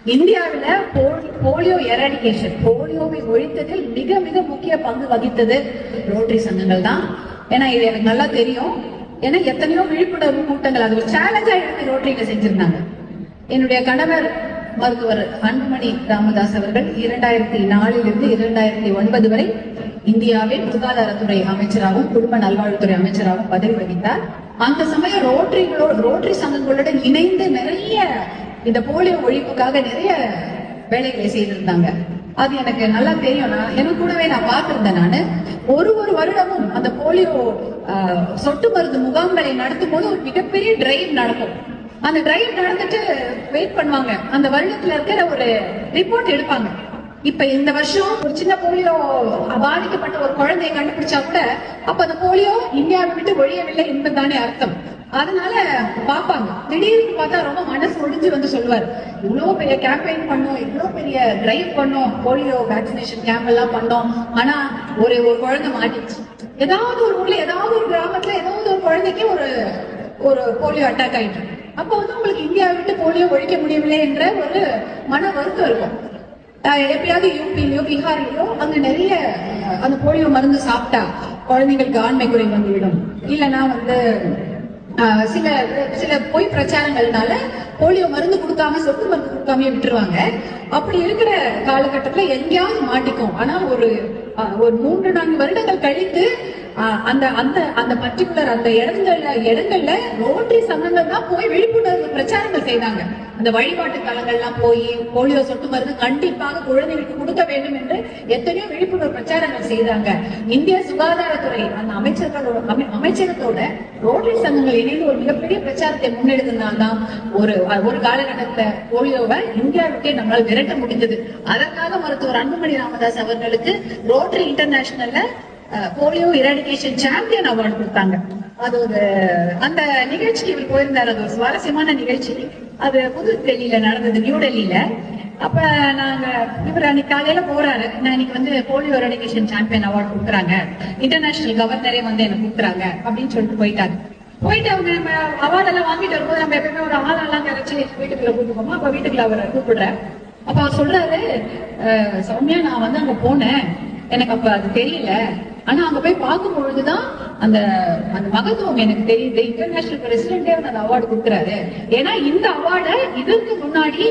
இந்தியாவில polio eradication, போலியோவை ஒழித்ததில் மிக மிக முக்கிய பங்கு வகித்தது ரோட்டரி சங்கங்கள் தான். ஏன்னா இது எனக்கு நல்லா தெரியும். ஏன்னா எத்தனையோ விழிப்புணர்வு கூட்டங்கள் அது ஒரு சேலஞ்சா எடுத்து ரோட்டரியில செஞ்சிருந்தாங்க. என்னுடைய கணவர் மருத்துவர் அன்புமணி ராமதாஸ் அவர்கள் 2004 2009 வரை இந்தியாவின் சுகாதாரத்துறை அமைச்சராகவும் குடும்ப நல்வாழ்வுத்துறை அமைச்சராகவும் பதவி வகித்தார். அந்த சமயம் ரோட்டரி சங்கங்களுடன் இணைந்து நிறைய இந்த போலியோ ஒழிப்புக்காக நிறைய வேலைகளை செய்திருந்தாங்க. அது எனக்கு நல்லா தெரியும். எனக்கு கூடவே நான் பார்த்திருந்தேன். நானு ஒரு வருடமும் அந்த போலியோ சொட்டு மருந்து முகாம்களை நடத்தும் போது ஒரு மிகப்பெரிய டிரைவ் நடக்கும். அந்த டிரைவ் நடந்துட்டு வெயிட் பண்ணுவாங்க. அந்த வருடத்துல இருக்கிற ஒரு ரிப்போர்ட் எடுப்பாங்க. இப்ப இந்த வருஷம் ஒரு சின்ன போலியோ பாதிக்கப்பட்ட ஒரு குழந்தையை கண்டுபிடிச்சா கூட அப்ப அந்த போலியோ இந்தியாவை விட்டு ஒழியவில்லை என்பதுதானே அர்த்தம். அதனால பாப்பாங்க. திடீர்னு பார்த்தா ரொம்ப மனசு ஒடிஞ்சு வந்து சொல்லுவார், இவ்வளவு பெரிய கேம்பெயின் பண்ணோம், இவ்வளவு பெரிய டிரைவ் பண்ணோம், போலியோ வேக்சினேஷன் கேம்ப் எல்லாம் பண்ணோம், ஆனா ஒரு குழந்தை மாட்டிச்சு. ஏதாவது ஒரு ஊர்ல ஏதாவது ஒரு கிராமத்துல ஏதாவது ஒரு குழந்தைக்கு ஒரு போலியோ அட்டாக் ஆயிட்டு, அப்ப வந்து உங்களுக்கு இந்தியாவை விட்டு போலியோ ஒழிக்க முடியவில்லை என்ற ஒரு மன வருத்தம் இருக்கும். எப்பயாவது யூபிலயோ பீகார்லயோ அங்க நிறைய அந்த போலியோ மருந்து சாப்பிட்டா குழந்தைங்களுக்கு ஆண்மை குறைவு வந்துவிடும். இல்லைன்னா வந்து சில பொய் பிரச்சாரங்கள்னால போலியோ மருந்து கொடுக்காம சொட்டு மருந்து கொடுக்காம விட்டுருவாங்க. அப்படி இருக்கிற காலகட்டத்துல எங்கேயாவது மாட்டிக்கும். ஆனா ஒரு 3-4 வருடங்கள் கழித்து அந்த பர்டிகுலர் அந்த இடங்கள்ல ரோட்டரி சங்கங்கள் தான் போய் விழிப்புணர்வு பிரச்சாரங்கள் செய்தாங்க. அந்த வழிபாட்டு தலங்கள்லாம் போய் போலியோ சொட்டு மருந்து கண்டிப்பாக குழந்தைகளுக்கு கொடுக்க வேண்டும் என்று எத்தனையோ விழிப்புணர்வு பிரச்சாரங்கள் செய்தாங்க. இந்திய சுகாதாரத்துறை அந்த அமைச்சகத்தோட ரோட்டரி சங்கங்கள் இணைந்து ஒரு மிகப்பெரிய பிரச்சாரத்தை முன்னெடுத்ததுனால்தான் ஒரு காலகட்டத்துல போலியோவை இந்தியாவுக்கே நம்மளால் விரட்ட முடிந்தது. அதற்காக மருத்துவர் அன்புமணி ராமதாஸ் அவர்களுக்கு ரோட்டரி இன்டர்நேஷனல்ல போலியோ எராடிகேஷன் சாம்பியன் அவார்டு கொடுத்தாங்க. அது அந்த நிகழ்ச்சிக்கு இவர் போயிருந்தார். அது ஒரு சுவாரஸ்யமான நிகழ்ச்சி. அது புது டெல்லியில நடந்தது, நியூ டெல்லியில. அப்ப இவர் அன்னைக்கு காலையில போறாரு, நான் இன்னைக்கு வந்து போலியோ எராடிகேஷன் சாம்பியன் அவார்டு கொடுக்குறாங்க, இன்டர்நேஷனல் கவர்னரே வந்து எனக்கு கொடுக்குறாங்க அப்படின்னு சொல்லிட்டு போயிட்டு அவங்க அவார்டெல்லாம் வாங்கிட்டு வரும்போது நம்ம எப்பயுமே ஒரு ஆளெல்லாம் கரைச்சி வீட்டுக்குள்ள கூப்பிடுவோமா. அப்ப வீட்டுக்குள்ள அவரை கூப்பிடுறேன். அப்ப அவர் சொல்றாரு, சௌமியா நான் வந்து அங்க போனேன், எனக்கு அப்ப அது தெரியல, ஆனா அங்க போய் பார்க்கும் பொழுதுதான் அந்த மகத்துவம் எனக்கு தெரியுது. இன்டர்நேஷனல் பிரசிடென்டே அந்த அவார்டு கொடுக்குறாரு. ஏன்னா இந்த அவார்டை இதற்கு முன்னாடி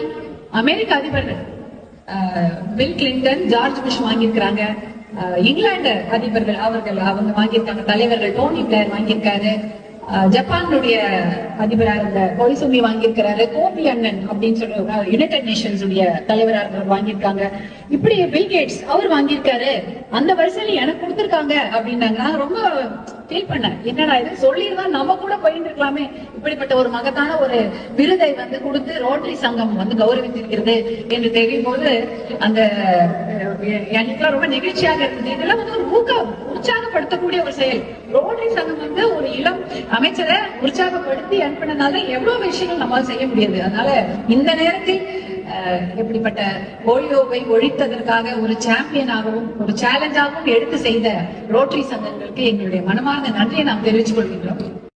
அமெரிக்க அதிபர்கள் பில் கிளின்டன், ஜார்ஜ் புஷ் வாங்கியிருக்கிறாங்க. இங்கிலாந்து அதிபர்கள் அவங்க வாங்கியிருக்காங்க. தலைவர்கள் டோனி பிளேர் வாங்கியிருக்காரு. ஜப்பானுடைய அதிபராக இருந்த கொய்சுமி வாங்கியிருக்கிறாரு. கோபி அண்ணன் அப்படின்னு சொல்லி யுனைடெட் நேஷன்ஸ் உடைய தலைவராக வாங்கியிருக்காங்க. இப்படி பில் கேட்ஸ் அவர் வாங்கியிருக்காரு. அந்த வரிசையில எனக்கு கொடுத்திருக்காங்க அப்படின்னாங்க. நான் ரொம்ப ஃபீல் பண்ணேன், என்னடா இது சொல்லியிருந்தா நம்ம கூட போயிருக்கலாமே. இப்படிப்பட்ட ஒரு மகத்தான ஒரு விருதை வந்து கொடுத்து ரோட்டரி சங்கம் வந்து கௌரவித்திருக்கிறது என்று தெரியும் போது அந்த எனக்கு ரொம்ப நெகிழ்ச்சியாக இருந்தது. இதெல்லாம் வந்து ஒரு உற்சாகப்படுத்தக்கூடிய ஒரு செயல். ரோட்டரி சங்கம் வந்து ஒரு இளம் அமைச்சரை உற்சாகப்படுத்தி அனுப்பினதால எவ்வளவு விஷயங்கள் நம்மால் செய்ய முடியாது. அதனால இந்த நேரத்தில் எப்படிப்பட்ட போலியோவை ஒழித்ததற்காக ஒரு சாம்பியனாகவும் ஒரு சேலஞ்சாகவும் எடுத்து செய்த ரோட்டரி சங்கங்களுக்கு எங்களுடைய மனமார்ந்த நன்றியை நாம் தெரிவித்துக் கொள்கின்றோம்.